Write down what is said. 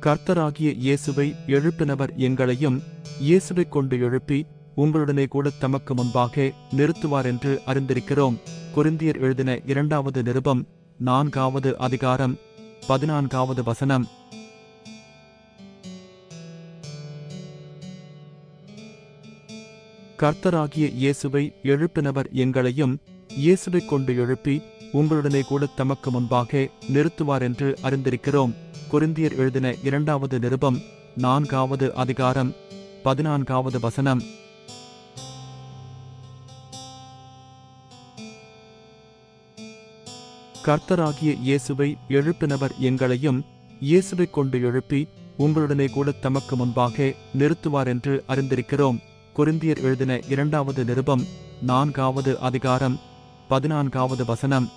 கர்த்தராகிய இயேசுவை எழுப்பினவர் எங்களையும் இயேசுவைக் கொண்டு எழுப்பி உங்களுடனே கூட தமக்கு முன்பாக நிறுத்துவார் என்று அறிந்திருக்கிறோம். கொரிந்தியர் எழுதின 2வது நிருபம் 4வது அதிகாரம் 14வது வசனம். கர்த்தராகிய இயேசுவை எழுப்பினவர் எங்களையும் இயேசுவைக் கொண்டு எழுப்பி உங்களுடனே கூட தமக்கு முன்பாக நிறுத்துவார் என்று அறிந்திருக்கிறோம். கொரிந்தியர் எழுதின 2வது நிருபம் 4வது அதிகாரம் 14வது வசனம். கர்த்தராகிய இயேசுவை எழுப்பினவர் எங்களையும் இயேசுவைக் கொண்டு எழுப்பி உங்களுடனே கூட தமக்கு முன்பாக நிறுத்துவார் என்று அறிந்திருக்கிறோம். கொரிந்தியர் எழுதின 2வது நிருபம் 4வது அதிகாரம் 14வது வசனம்.